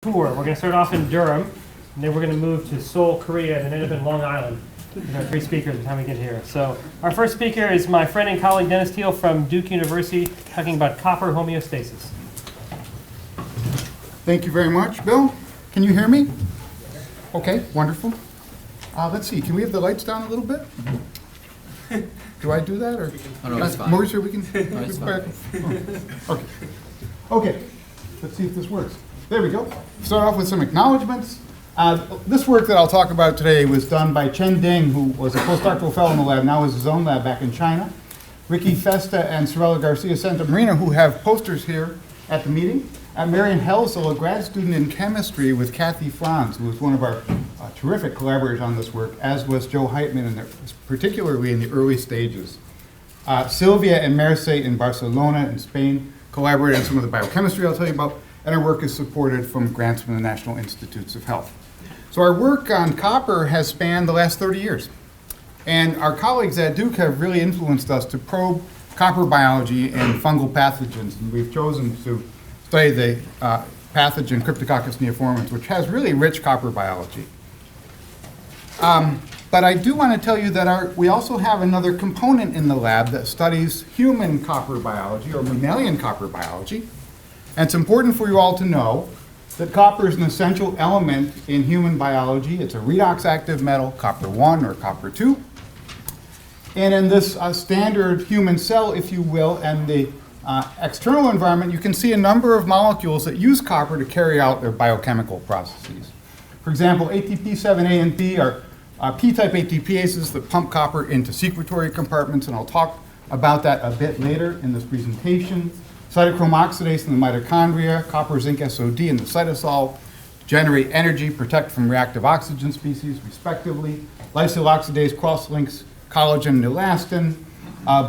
Tour. We're going to start off in Durham, and then we're going to move to Seoul, Korea, and then end up in Long Island. We've got 3 speakers by the time we get here. So our first speaker is my friend and colleague Dennis Thiele from Duke University, talking about copper homeostasis. Thank you very much, Bill. Can you hear me? Okay, wonderful. Let's see, can we have the lights down a little bit? Do I do that, or? Oh, no, it's fine. Maurice, we can? No, it's fine. Okay. Okay, let's see if this works. There we go. Start off with some acknowledgments. This work that I'll talk about today was done by Chen Ding, who was a postdoctoral fellow in the lab, now has his own lab back in China. Ricky Festa and Sorella Garcia Santa Marina, who have posters here at the meeting. Marian Helsel, a grad student in chemistry with Kathy Franz, who was one of our terrific collaborators on this work, as was Joe Heitman, particularly in the early stages. Sylvia and Merce in Barcelona in Spain collaborated on some of the biochemistry I'll tell you about, and our work is supported from grants from the National Institutes of Health. So our work on copper has spanned the last 30 years. And our colleagues at Duke have really influenced us to probe copper biology and fungal pathogens. And we've chosen to study the pathogen Cryptococcus neoformans, which has really rich copper biology. But I do want to tell you that we also have another component in the lab that studies human copper biology, or mammalian copper biology. And it's important for you all to know that copper is an essential element in human biology. It's a redox active metal, copper 1 or copper 2. And in this standard human cell, if you will, and the external environment, you can see a number of molecules that use copper to carry out their biochemical processes. For example, ATP7A and B are P-type ATPases that pump copper into secretory compartments, and I'll talk about that a bit later in this presentation. Cytochrome oxidase in the mitochondria, copper zinc SOD in the cytosol generate energy, protect from reactive oxygen species, respectively. Lysyl oxidase cross-links collagen and elastin.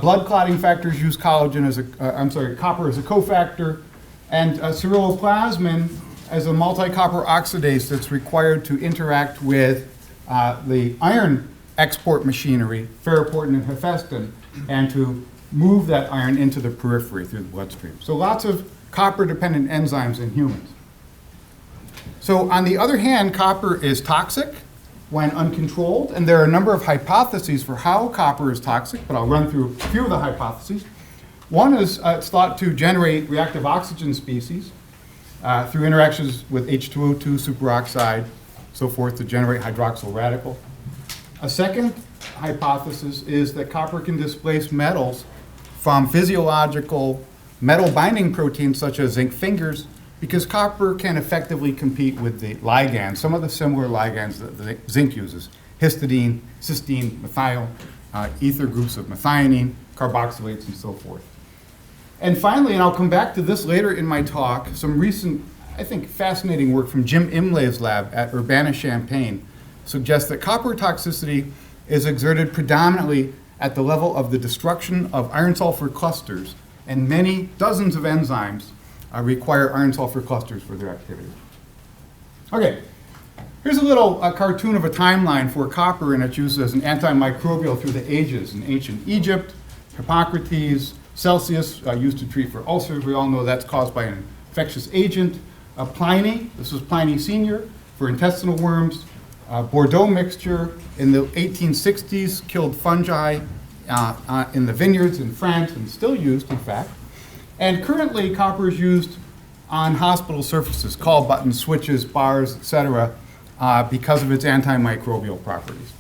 Blood clotting factors use copper as a cofactor, and ceruloplasmin as a multi-copper oxidase that's required to interact with the iron export machinery, ferroportin and hephaestin, and to move that iron into the periphery through the bloodstream. So lots of copper-dependent enzymes in humans. So on the other hand, copper is toxic when uncontrolled, and there are a number of hypotheses for how copper is toxic, but I'll run through a few of the hypotheses. One is it's thought to generate reactive oxygen species through interactions with H2O2 superoxide, so forth, to generate hydroxyl radical. A second hypothesis is that copper can displace metals from physiological metal binding proteins such as zinc fingers, because copper can effectively compete with the ligands, some of the similar ligands that the zinc uses: histidine, cysteine, methyl, ether groups of methionine, carboxylates, and so forth. And finally, and I'll come back to this later in my talk, some recent, I think, fascinating work from Jim Imlay's lab at Urbana-Champaign suggests that copper toxicity is exerted predominantly at the level of the destruction of iron sulfur clusters, and many dozens of enzymes require iron sulfur clusters for their activity. Okay, here's a little cartoon of a timeline for copper and its use as an antimicrobial through the ages. In ancient Egypt, Hippocrates, Celsius used to treat for ulcers. We all know that's caused by an infectious agent. Pliny, this was Pliny Sr., for intestinal worms. Bordeaux mixture in the 1860s killed fungi in the vineyards in France, and still used, in fact. And currently, copper is used on hospital surfaces, call buttons, switches, bars, etc., because of its antimicrobial properties.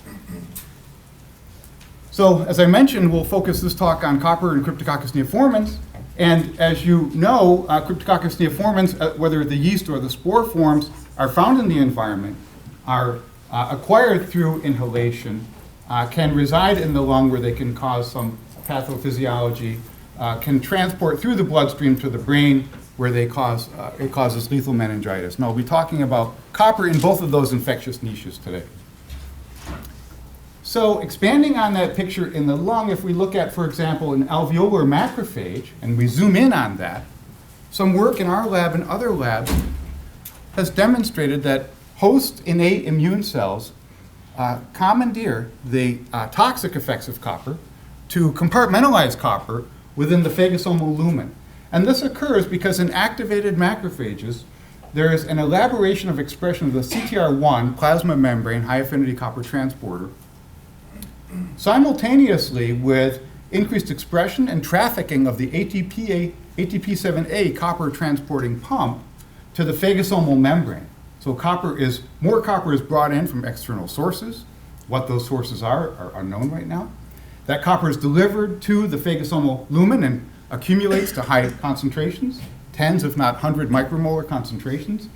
So, as I mentioned, we'll focus this talk on copper and Cryptococcus neoformans. And as you know, Cryptococcus neoformans, whether the yeast or the spore forms, are found in the environment, are acquired through inhalation, can reside in the lung where they can cause some pathophysiology, can transport through the bloodstream to the brain where it causes lethal meningitis. And I'll be talking about copper in both of those infectious niches today. So expanding on that picture in the lung, if we look at, for example, an alveolar macrophage, and we zoom in on that, some work in our lab and other labs has demonstrated that host innate immune cells commandeer the toxic effects of copper to compartmentalize copper within the phagosomal lumen. And this occurs because in activated macrophages, there is an elaboration of expression of the CTR1 plasma membrane high-affinity copper transporter simultaneously with increased expression and trafficking of the ATP7A copper transporting pump to the phagosomal membrane. So more copper is brought in from external sources. What those sources are unknown right now. That copper is delivered to the phagosomal lumen and accumulates to high concentrations, tens if not 100 micromolar concentrations.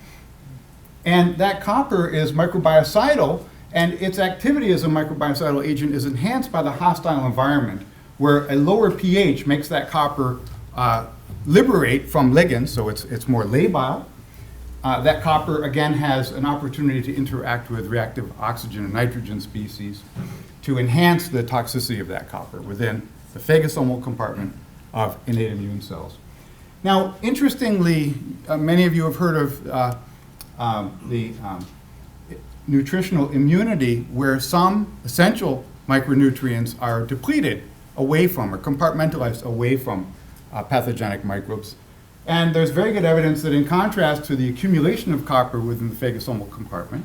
And that copper is microbiocidal, and its activity as a microbiocidal agent is enhanced by the hostile environment, where a lower pH makes that copper liberate from ligands, so it's more labile. That copper, again, has an opportunity to interact with reactive oxygen and nitrogen species to enhance the toxicity of that copper within the phagosomal compartment of innate immune cells. Now, interestingly, many of you have heard of the nutritional immunity, where some essential micronutrients are depleted away from or compartmentalized away from pathogenic microbes. And there's very good evidence that in contrast to the accumulation of copper within the phagosomal compartment,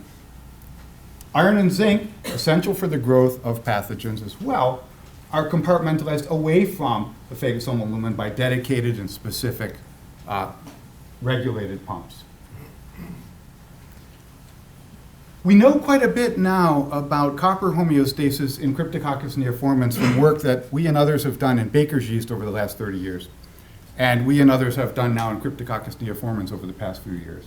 iron and zinc, essential for the growth of pathogens as well, are compartmentalized away from the phagosomal lumen by dedicated and specific regulated pumps. We know quite a bit now about copper homeostasis in Cryptococcus neoformans from work that we and others have done in baker's yeast over the last 30 years. And we and others have done now in Cryptococcus neoformans over the past few years.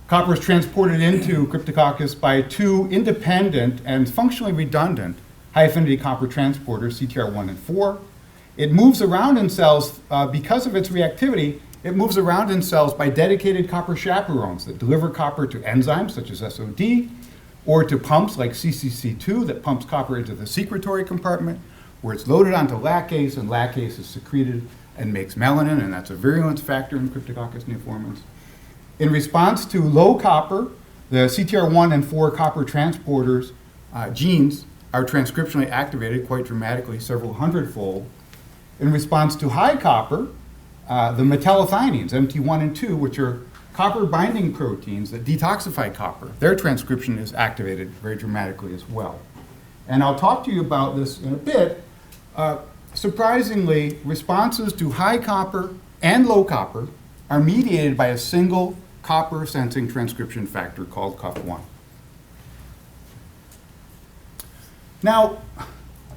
Copper is transported into Cryptococcus by two independent and functionally redundant high-affinity copper transporters, CTR1 and 4. It moves around in cells because of its reactivity. It moves around in cells by dedicated copper chaperones that deliver copper to enzymes such as SOD, or to pumps like CCC2 that pumps copper into the secretory compartment, where it's loaded onto lacase, and lacase is secreted and makes melanin, and that's a virulence factor in Cryptococcus neoformans. In response to low copper, the CTR1 and 4 copper transporters genes are transcriptionally activated quite dramatically, several hundredfold. In response to high copper, the metallethionines, MT1 and 2, which are copper binding proteins that detoxify copper, their transcription is activated very dramatically as well. And I'll talk to you about this in a bit. Surprisingly, responses to high copper and low copper are mediated by a single copper sensing transcription factor called CUF1. Now,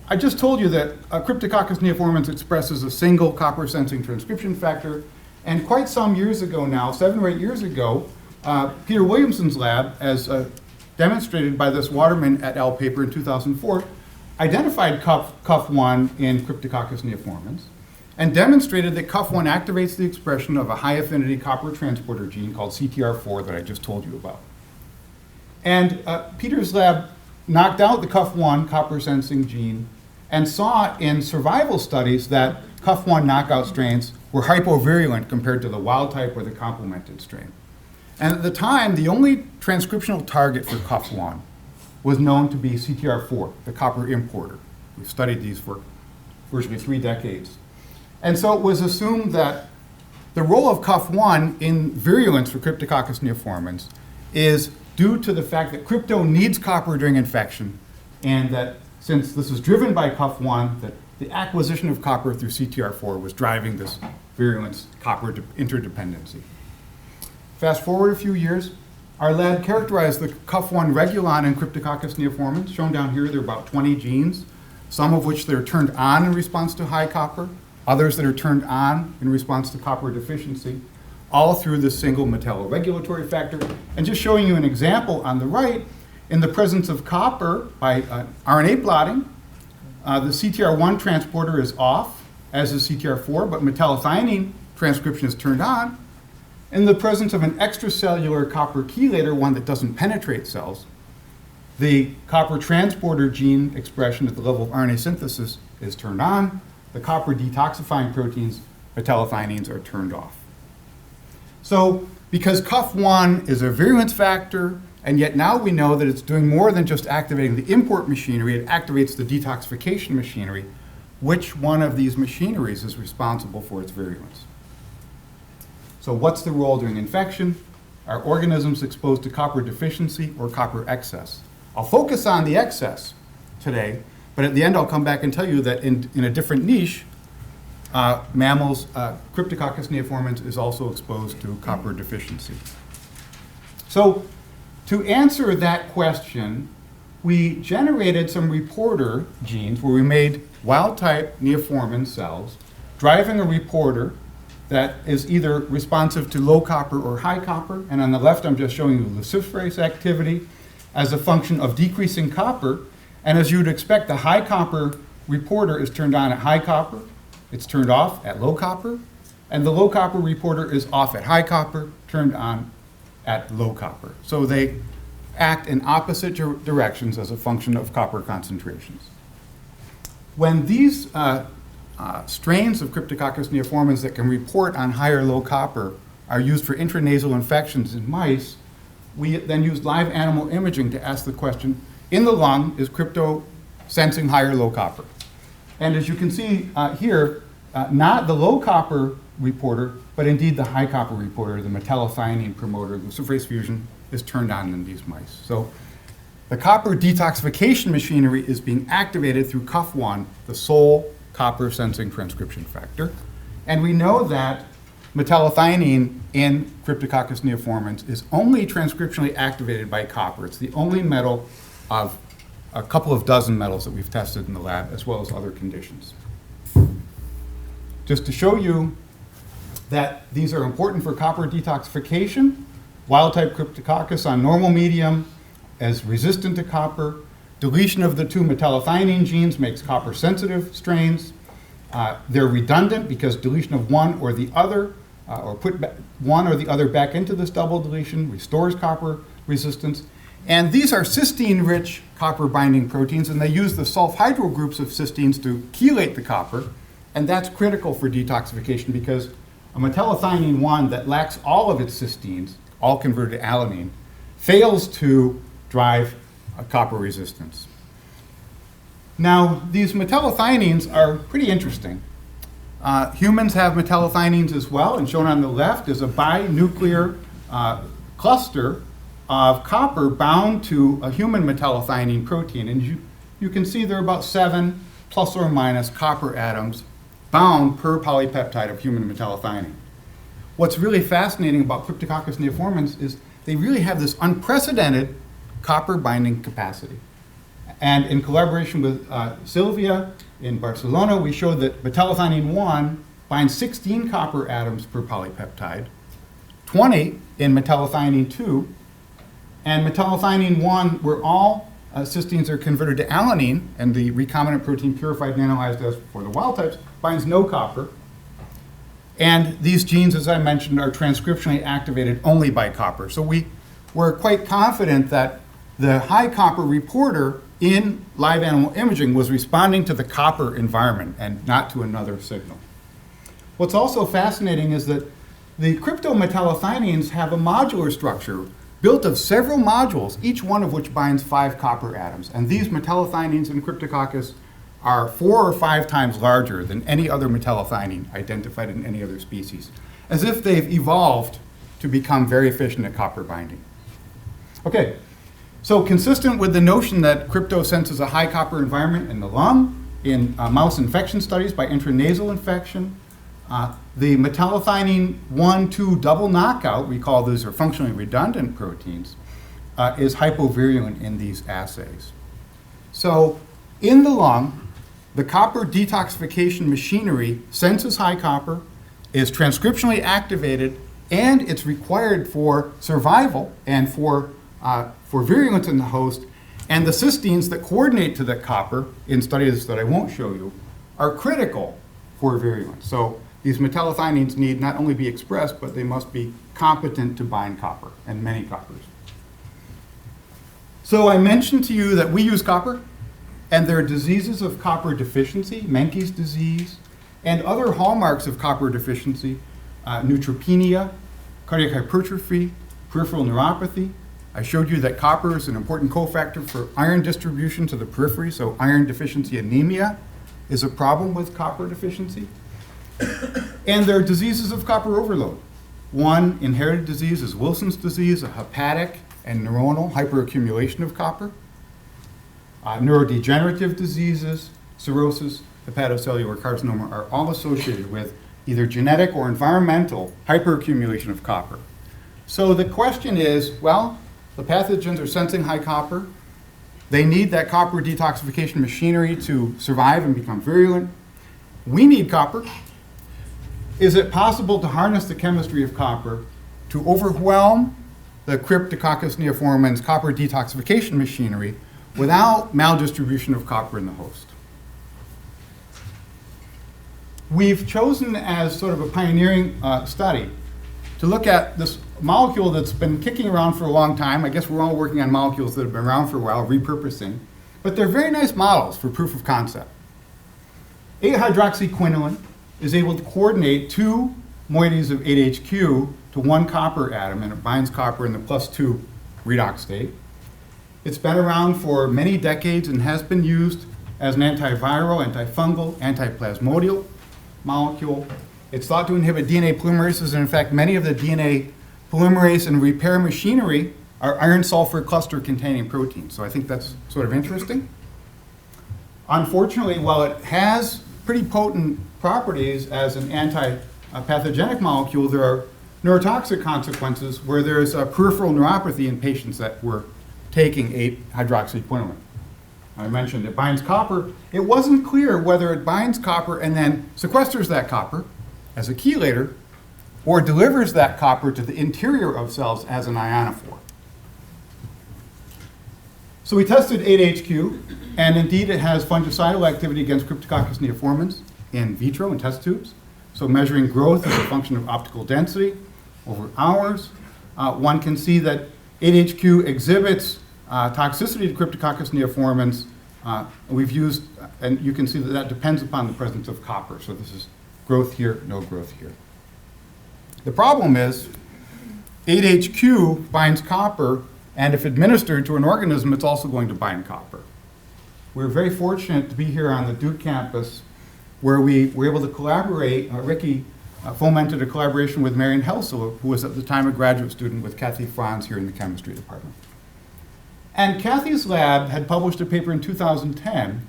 I just told you that Cryptococcus neoformans expresses a single copper sensing transcription factor, and quite some years ago now, 7 or 8 years ago, Peter Williamson's lab, as demonstrated by this Waterman et al. Paper in 2004, identified CUF1 in Cryptococcus neoformans and demonstrated that CUF1 activates the expression of a high-affinity copper transporter gene called CTR4 that I just told you about. And Peter's lab knocked out the CUF1 copper sensing gene and saw in survival studies that CUF1 knockout strains were hypovirulent compared to the wild type or the complemented strain. And at the time, the only transcriptional target for CUF1 was known to be CTR4, the copper importer. We've studied these for virtually 3 decades. And so it was assumed that the role of CUF1 in virulence for Cryptococcus neoformans is due to the fact that crypto needs copper during infection, and that since this is driven by CUF1, that the acquisition of copper through CTR4 was driving this virulence copper interdependency. Fast forward a few years, our lab characterized the CUF1 regulon in Cryptococcus neoformans. Shown down here, there are about 20 genes, some of which that are turned on in response to high copper, others that are turned on in response to copper deficiency, all through this single metalloregulatory factor. And just showing you an example on the right, in the presence of copper by RNA plotting, the CTR1 transporter is off, as is CTR4, but metallethionine transcription is turned on. In the presence of an extracellular copper chelator, one that doesn't penetrate cells, the copper transporter gene expression at the level of RNA synthesis is turned on. The copper detoxifying proteins, metallethionines, are turned off. So because CUF1 is a virulence factor, and yet now we know that it's doing more than just activating the import machinery, it activates the detoxification machinery. Which one of these machineries is responsible for its virulence? So what's the role during infection? are organisms exposed to copper deficiency or copper excess. I'll focus on the excess today, but at the end I'll come back and tell you that in a different niche, mammals, Cryptococcus neoformans is also exposed to copper deficiency. So to answer that question, we generated some reporter genes where we made wild-type neoforman cells driving a reporter that is either responsive to low copper or high copper. And on the left, I'm just showing you luciferase activity as a function of decreasing copper. And as you would expect, the high copper reporter is turned on at high copper. It's turned off at low copper. And the low copper reporter is off at high copper, turned on at low copper. So they act in opposite directions as a function of copper concentrations. When these strains of Cryptococcus neoformans that can report on high or low copper are used for intranasal infections in mice, we then use live animal imaging to ask the question, in the lung, is crypto sensing high or low copper? And as you can see here, not the low copper reporter, but indeed the high copper reporter, the metallothionein promoter, luciferase fusion, is turned on in these mice. So the copper detoxification machinery is being activated through CUF1, the sole copper sensing transcription factor. And we know that metallothionein in Cryptococcus neoformans is only transcriptionally activated by copper. It's the only metal of a couple of dozen metals that we've tested in the lab, as well as other conditions. Just to show you that these are important for copper detoxification, wild-type Cryptococcus on normal medium is resistant to copper. Deletion of the two metallothionein genes makes copper-sensitive strains. They're redundant because deletion of one or the other, or put one or the other back into this double deletion restores copper resistance. And these are cysteine-rich copper-binding proteins, and they use the sulfhydryl groups of cysteines to chelate the copper, and that's critical for detoxification because a metallothionein 1 that lacks all of its cysteines, all converted to alanine, fails to drive a copper resistance. Now, these metallothioneins are pretty interesting. Humans have metallothioneins as well, and shown on the left is a binuclear cluster of copper bound to a human metallothionein protein. And you can see there are about 7 plus or minus copper atoms bound per polypeptide of human metallothionein. What's really fascinating about Cryptococcus neoformans is they really have this unprecedented copper binding capacity. And in collaboration with Sylvia in Barcelona, we showed that metallothionein 1 binds 16 copper atoms per polypeptide, 20 in metallothionein 2, and metallothionein 1, where all cysteines are converted to alanine, and the recombinant protein purified and analyzed as for the wild types, binds no copper. And these genes, as I mentioned, are transcriptionally activated only by copper. So we're quite confident that the high copper reporter in live animal imaging was responding to the copper environment and not to another signal. What's also fascinating is that the cryptometallothioneins have a modular structure built of several modules, each one of which binds 5 copper atoms. And these metallothioneins in Cryptococcus are 4 or 5 times larger than any other metallothionein identified in any other species, as if they've evolved to become very efficient at copper binding. Okay, so consistent with the notion that crypto senses a high copper environment in the lung, in mouse infection studies by intranasal infection, the metallothionein 1-2 double knockout, we call those are functionally redundant proteins, is hypovirulent in these assays. So in the lung, the copper detoxification machinery senses high copper, is transcriptionally activated, and it's required for survival and for virulence in the host. And the cysteines that coordinate to the copper in studies that I won't show you are critical for virulence. So these metallothioneins need not only be expressed, but they must be competent to bind copper, and many coppers. So I mentioned to you that we use copper, and there are diseases of copper deficiency, Menkes disease, and other hallmarks of copper deficiency, neutropenia, cardiac hypertrophy, peripheral neuropathy. I showed you that copper is an important cofactor for iron distribution to the periphery, so iron deficiency anemia is a problem with copper deficiency. And there are diseases of copper overload. One inherited disease is Wilson's disease, a hepatic and neuronal hyperaccumulation of copper. Neurodegenerative diseases, cirrhosis, hepatocellular carcinoma are all associated with either genetic or environmental hyperaccumulation of copper. So the question is, well, the pathogens are sensing high copper. They need that copper detoxification machinery to survive and become virulent. We need copper. Is it possible to harness the chemistry of copper to overwhelm the Cryptococcus neoformans copper detoxification machinery without maldistribution of copper in the host? We've chosen as sort of a pioneering study to look at this molecule that's been kicking around for a long time. I guess we're all working on molecules that have been around for a while, repurposing. But they're very nice models for proof of concept. 8-hydroxyquinoline is able to coordinate two moieties of 8HQ to one copper atom, and it binds copper in the +2 redox state. It's been around for many decades and has been used as an antiviral, antifungal, antiplasmodial molecule. It's thought to inhibit DNA polymerases, and in fact, many of the DNA polymerase and repair machinery are iron-sulfur cluster-containing proteins. So I think that's sort of interesting. Unfortunately, while it has pretty potent properties as an anti-pathogenic molecule, there are neurotoxic consequences where there's a peripheral neuropathy in patients that were taking 8-hydroxyquinoline. I mentioned it binds copper. It wasn't clear whether it binds copper and then sequesters that copper as a chelator or delivers that copper to the interior of cells as an ionophore. So we tested 8HQ, and indeed it has fungicidal activity against Cryptococcus neoformans in vitro in test tubes. So measuring growth as a function of optical density over hours, one can see that 8HQ exhibits toxicity to Cryptococcus neoformans. We've used, and you can see that that depends upon the presence of copper. So this is growth here, no growth here. The problem is 8HQ binds copper, and if administered to an organism, it's also going to bind copper. We're very fortunate to be here on the Duke campus where we were able to collaborate. Ricky fomented a collaboration with Marion Helsel, who was at the time a graduate student with Kathy Franz here in the chemistry department. And Kathy's lab had published a paper in 2010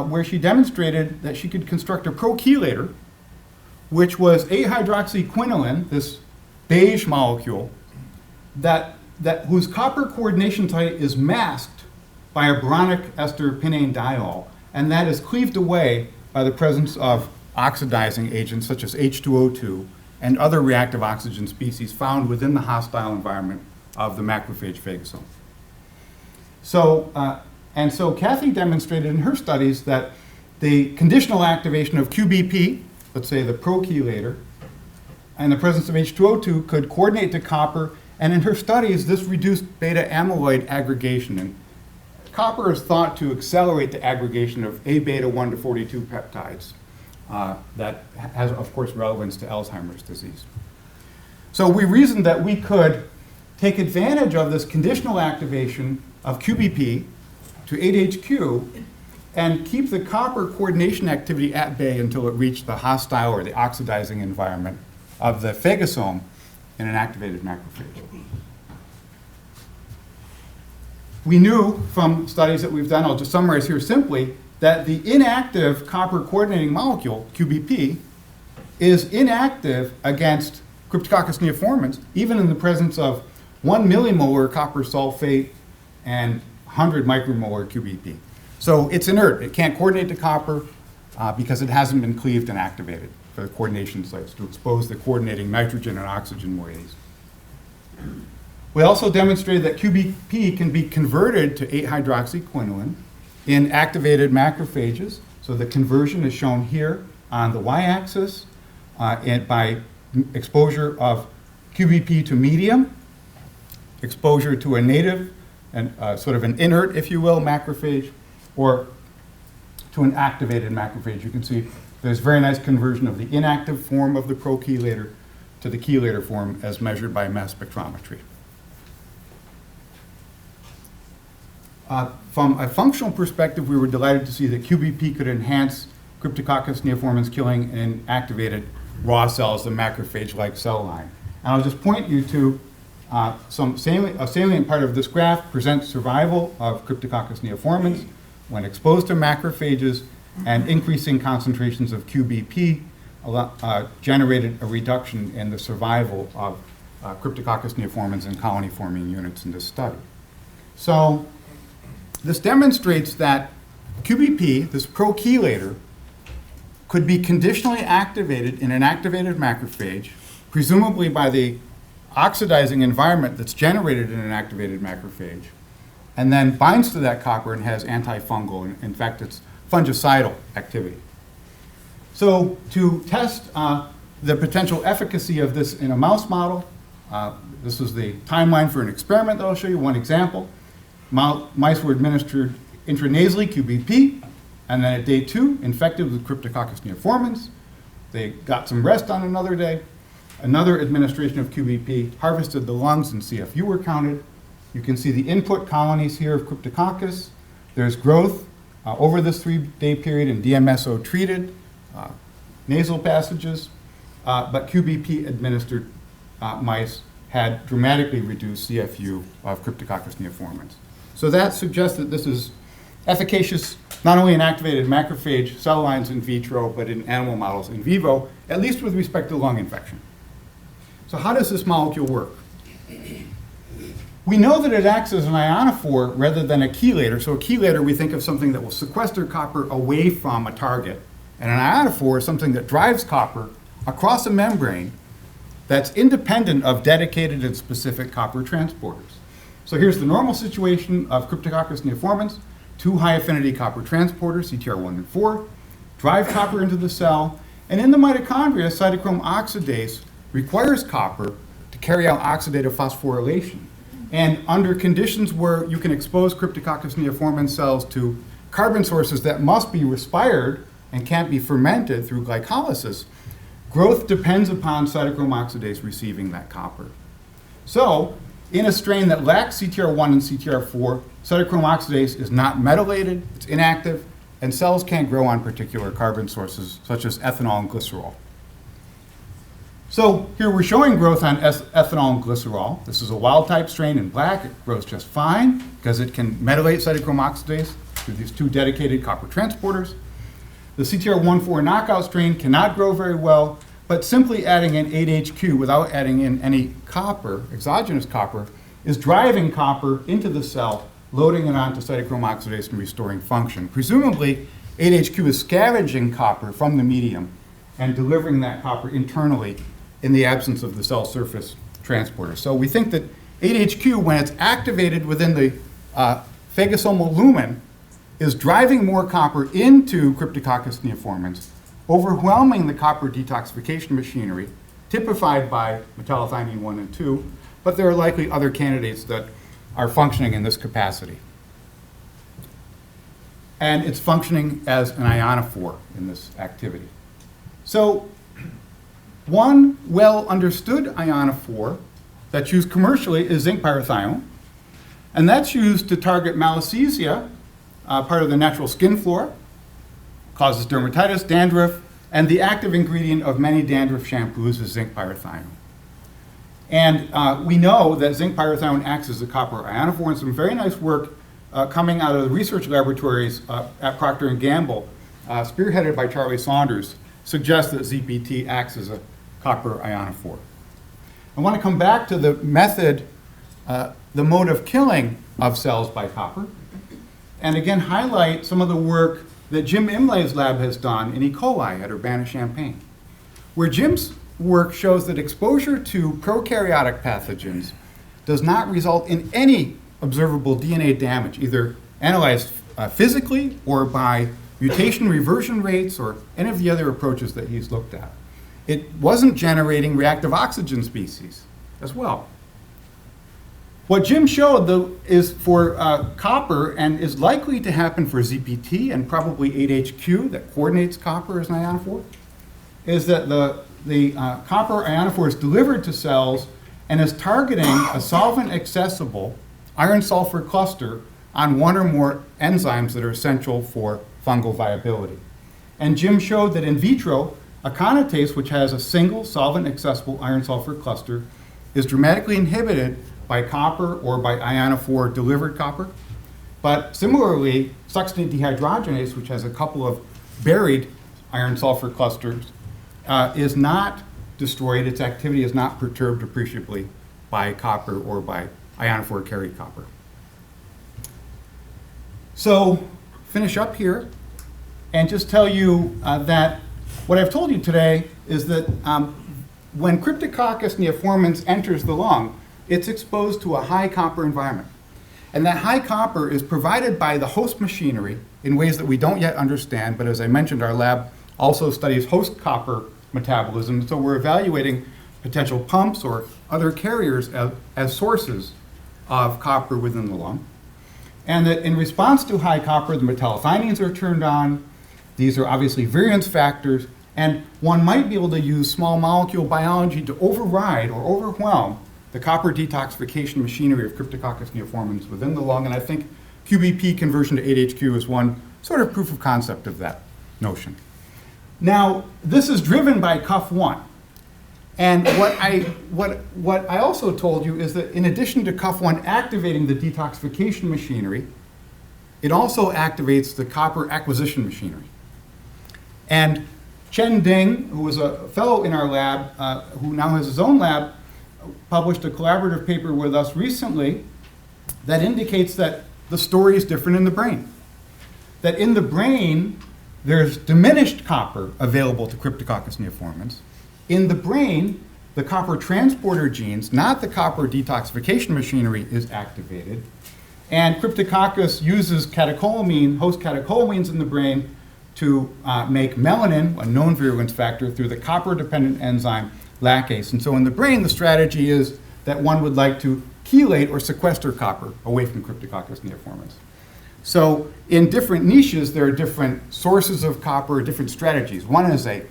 where she demonstrated that she could construct a prochelator, which was 8-hydroxyquinoline, this beige molecule, whose copper coordination site is masked by a boronic ester pinane diol, and that is cleaved away by the presence of oxidizing agents such as H2O2 and other reactive oxygen species found within the hostile environment of the macrophage phagosome. So Kathy demonstrated in her studies that the conditional activation of QBP, let's say the prochelator, and the presence of H2O2 could coordinate to copper, and in her studies this reduced beta amyloid aggregation. And copper is thought to accelerate the aggregation of A beta 1 to 42 peptides. That has, of course, relevance to Alzheimer's disease. So we reasoned that we could take advantage of this conditional activation of QBP to 8HQ and keep the copper coordination activity at bay until it reached the hostile or the oxidizing environment of the phagosome in an activated macrophage. We knew from studies that we've done, I'll just summarize here simply, that the inactive copper coordinating molecule, QBP, is inactive against Cryptococcus neoformans, even in the presence of 1 millimolar copper sulfate and 100 micromolar QBP. So it's inert. It can't coordinate to copper because it hasn't been cleaved and activated for the coordination sites to expose the coordinating nitrogen and oxygen moieties. We also demonstrated that QBP can be converted to 8-hydroxyquinoline in activated macrophages. So the conversion is shown here on the y-axis and by exposure of QBP to medium, exposure to a native and sort of an inert, if you will, macrophage, or to an activated macrophage. You can see there's very nice conversion of the inactive form of the prochelator to the chelator form as measured by mass spectrometry. From a functional perspective, we were delighted to see that QBP could enhance Cryptococcus neoformans killing in activated raw cells, the macrophage-like cell line. And I'll just point you to a salient part of this graph presents survival of Cryptococcus neoformans when exposed to macrophages, and increasing concentrations of QBP generated a reduction in the survival of Cryptococcus neoformans in colony-forming units in this study. So this demonstrates that QBP, this prochelator, could be conditionally activated in an activated macrophage, presumably by the oxidizing environment that's generated in an activated macrophage, and then binds to that copper and has antifungal. In fact, it's fungicidal activity. So to test the potential efficacy of this in a mouse model, this is the timeline for an experiment that I'll show you. One example. Mice were administered intranasally QBP, and then at day 2, infected with Cryptococcus neoformans. They got some rest on another day. Another administration of QBP harvested the lungs, and CFU were counted. You can see the input colonies here of Cryptococcus. There's growth over this 3-day period in DMSO treated nasal passages, but QBP administered mice had dramatically reduced CFU of Cryptococcus neoformans. So that suggests that this is efficacious not only in activated macrophage cell lines in vitro, but in animal models in vivo, at least with respect to lung infection. So how does this molecule work? We know that it acts as an ionophore rather than a chelator. So a chelator, we think of something that will sequester copper away from a target. And an ionophore is something that drives copper across a membrane that's independent of dedicated and specific copper transporters. So here's the normal situation of Cryptococcus neoformans. 2 high-affinity copper transporters, CTR1 and 4, drive copper into the cell. And in the mitochondria, cytochrome oxidase requires copper to carry out oxidative phosphorylation. And under conditions where you can expose Cryptococcus neoformans cells to carbon sources that must be respired and can't be fermented through glycolysis, growth depends upon cytochrome oxidase receiving that copper. So, in a strain that lacks CTR1 and CTR4, cytochrome oxidase is not metallated, it's inactive, and cells can't grow on particular carbon sources such as ethanol and glycerol. So here we're showing growth on ethanol and glycerol. This is a wild-type strain in black. It grows just fine because it can metallate cytochrome oxidase through these 2 dedicated copper transporters. The CTR1/4 knockout strain cannot grow very well, but simply adding in 8-HQ without adding in any copper, exogenous copper, is driving copper into the cell, loading it onto cytochrome oxidase and restoring function. Presumably, 8-HQ is scavenging copper from the medium and delivering that copper internally in the absence of the cell surface transporter. So we think that 8-HQ, when it's activated within the phagosomal lumen, is driving more copper into Cryptococcus neoformans, overwhelming the copper detoxification machinery, typified by metallothionein 1 and 2, but there are likely other candidates that are functioning in this capacity. And it's functioning as an ionophore in this activity. So one well-understood ionophore that's used commercially is zinc pyrithione, and that's used to target malassezia, part of the natural skin flora, causes dermatitis, dandruff, and the active ingredient of many dandruff shampoos is zinc pyrithione. And we know that zinc pyrithione acts as a copper ionophore, and some very nice work coming out of the research laboratories at Procter & Gamble, spearheaded by Charlie Saunders, suggests that ZPT acts as a copper ionophore. I want to come back to the method, the mode of killing of cells by copper, and again highlight some of the work that Jim Imlay's lab has done in E. coli at Urbana-Champaign, where Jim's work shows that exposure to prokaryotic pathogens does not result in any observable DNA damage, either analyzed physically or by mutation reversion rates or any of the other approaches that he's looked at. It wasn't generating reactive oxygen species as well. What Jim showed, though, is for copper, and is likely to happen for ZPT and probably 8-HQ that coordinates copper as an ionophore, is that the copper ionophore is delivered to cells and is targeting a solvent-accessible iron-sulfur cluster on one or more enzymes that are essential for fungal viability. And Jim showed that in vitro, aconitase, which has a single solvent-accessible iron-sulfur cluster, is dramatically inhibited by copper or by ionophore delivered copper. But similarly, succinate dehydrogenase, which has a couple of buried iron-sulfur clusters, is not destroyed. Its activity is not perturbed appreciably by copper or by ionophore carried copper. So finish up here and just tell you that what I've told you today is that when Cryptococcus neoformans enters the lung, it's exposed to a high copper environment. And that high copper is provided by the host machinery in ways that we don't yet understand, but as I mentioned, our lab also studies host copper metabolism, so we're evaluating potential pumps or other carriers as sources of copper within the lung. And that in response to high copper, the metallocyanines are turned on. These are obviously virulence factors, and one might be able to use small molecule biology to override or overwhelm the copper detoxification machinery of Cryptococcus neoformans within the lung, and I think QBP conversion to 8HQ is one sort of proof of concept of that notion. Now, this is driven by CUF1. And what I also told you is that in addition to CUF1 activating the detoxification machinery, it also activates the copper acquisition machinery. And Chen Ding, who was a fellow in our lab, who now has his own lab, published a collaborative paper with us recently that indicates that the story is different in the brain. That in the brain, there's diminished copper available to Cryptococcus neoformans. In the brain, the copper transporter genes, not the copper detoxification machinery, is activated. And Cryptococcus uses catecholamine, host catecholamines in the brain to make melanin, a known virulence factor, through the copper-dependent enzyme lacase. And so in the brain, the strategy is that one would like to chelate or sequester copper away from Cryptococcus neoformans. So in different niches, there are different sources of copper, different strategies. One is a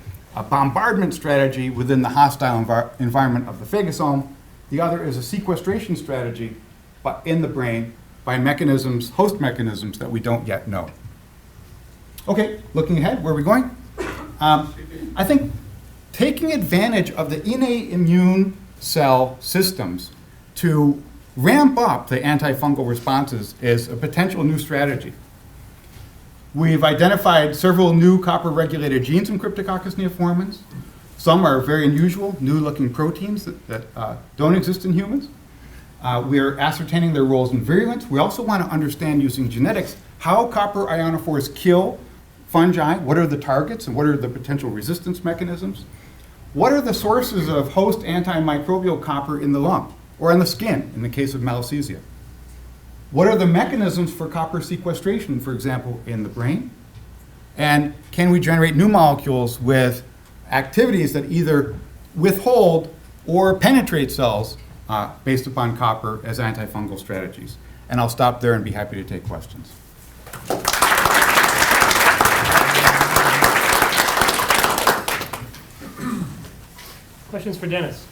bombardment strategy within the hostile environment of the phagosome. The other is a sequestration strategy but in the brain by mechanisms, host mechanisms that we don't yet know. Okay, looking ahead, where are we going? I think taking advantage of the innate immune cell systems to ramp up the antifungal responses is a potential new strategy. We've identified several new copper-regulated genes in Cryptococcus neoformans. Some are very unusual, new-looking proteins that don't exist in humans. We are ascertaining their roles in virulence. We also want to understand, using genetics, how copper ionophores kill fungi. What are the targets and what are the potential resistance mechanisms? What are the sources of host antimicrobial copper in the lung or in the skin in the case of malassezia? What are the mechanisms for copper sequestration, for example, in the brain? And can we generate new molecules with activities that either withhold or penetrate cells based upon copper as antifungal strategies? And I'll stop there and be happy to take questions. Questions for Dennis?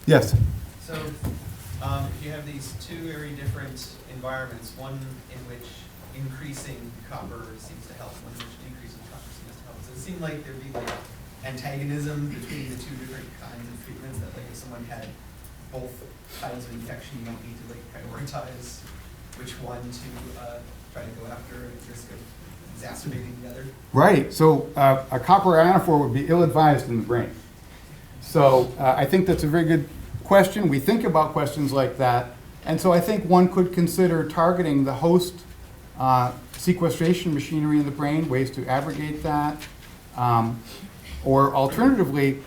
Yes. So if you have these two very different environments, one in which increasing copper seems to help, one in which decreasing copper seems to help, does it seem like there'd be like antagonism between the two different kinds of treatments, that like if someone had both kinds of infection, you might need to like prioritize which one to try to go after at risk of exacerbating the other? Right. So a copper ionophore would be ill-advised in the brain. So I think that's a very good question. We think about questions like that. And so I think one could consider targeting the host sequestration machinery in the brain, ways to abrogate that. Or alternatively,